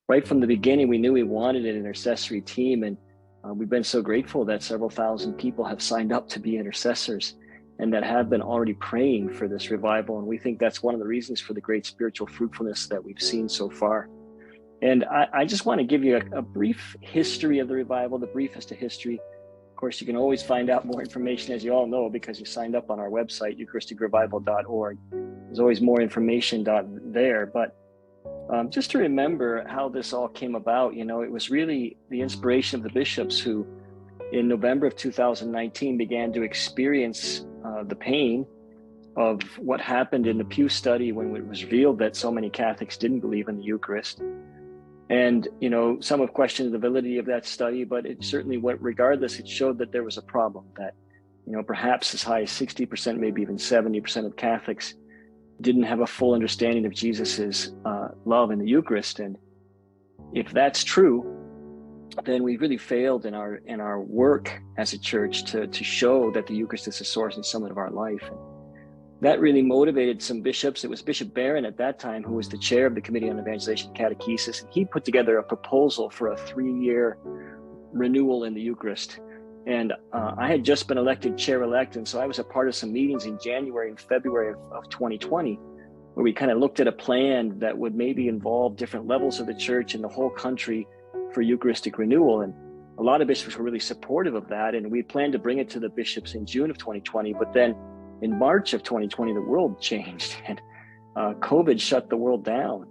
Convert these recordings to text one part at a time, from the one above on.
right from the beginning, we knew we wanted an intercessory team, and we've been so grateful that several thousand people have signed up to be intercessors and that have been already praying for this revival. And we think that's one of the reasons for the great spiritual fruitfulness that we've seen so far. And I just want to give you a brief history of the revival, the briefest of history. Of course, you can always find out more information, as you all know, because you signed up on our website, eucharisticrevival.org. There's always more information there. But just to remember how this all came about, it was really the inspiration of the bishops who, in November of 2019, began to experience the pain of what happened in the Pew study when it was revealed that so many Catholics didn't believe in the Eucharist. And, some have questioned the validity of that study, but it certainly, regardless, it showed that there was a problem, that, perhaps as high as 60%, maybe even 70% of Catholics didn't have a full understanding of Jesus's love in the Eucharist. And if that's true, then we really failed in our work as a church to show that the Eucharist is the source and summit of our life. And that really motivated some bishops. It was Bishop Barron at that time, who was the chair of the Committee on Evangelization and Catechesis, and he put together a proposal for a 3-year renewal in the Eucharist. And I had just been elected chair-elect, and so I was a part of some meetings in January and February of 2020, where we kind of looked at a plan that would maybe involve different levels of the church in the whole country for Eucharistic renewal. And a lot of bishops were really supportive of that, and we planned to bring it to the bishops in June of 2020, but then in March of 2020, the world changed, and COVID shut the world down.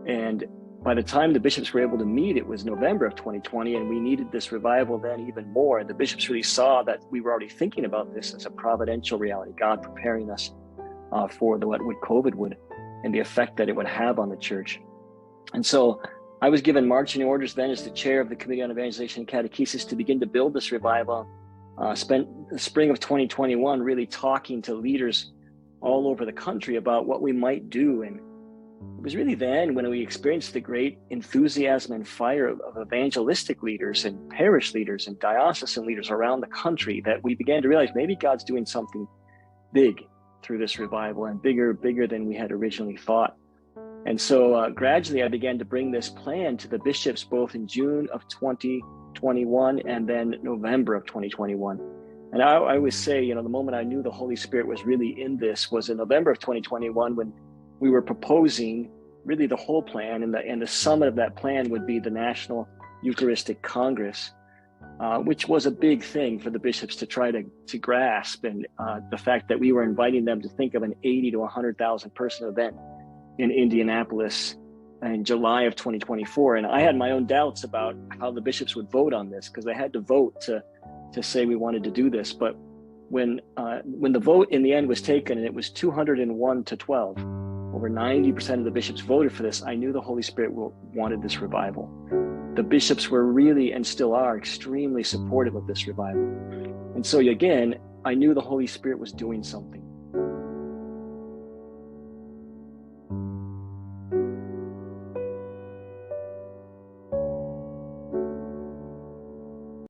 And by the time the bishops were able to meet, it was November of 2020, and we needed this revival then even more. And the bishops really saw that we were already thinking about this as a providential reality, God preparing us for what COVID would, and the effect that it would have on the church. And so I was given marching orders then as the chair of the Committee on Evangelization and Catechesis to begin to build this revival. Spent the spring of 2021 really talking to leaders all over the country about what we might do. And it was really then when we experienced the great enthusiasm and fire of evangelistic leaders and parish leaders and diocesan leaders around the country that we began to realize maybe God's doing something big through this revival, and bigger than we had originally thought. And so gradually I began to bring this plan to the bishops, both in June of 2021 and then November of 2021. And I always say, the moment I knew the Holy Spirit was really in this was in November of 2021, when we were proposing really the whole plan, and the summit of that plan would be the National Eucharistic Congress, which was a big thing for the bishops to try to grasp. And the fact that we were inviting them to think of an 80 to 100,000 person event in Indianapolis in July of 2024. And I had my own doubts about how the bishops would vote on this, because they had to vote to say we wanted to do this. But when the vote in the end was taken, and it was 201 to 12, over 90% of the bishops voted for this, I knew the Holy Spirit wanted this revival. The bishops were really, and still are, extremely supportive of this revival. And so again, I knew the Holy Spirit was doing something.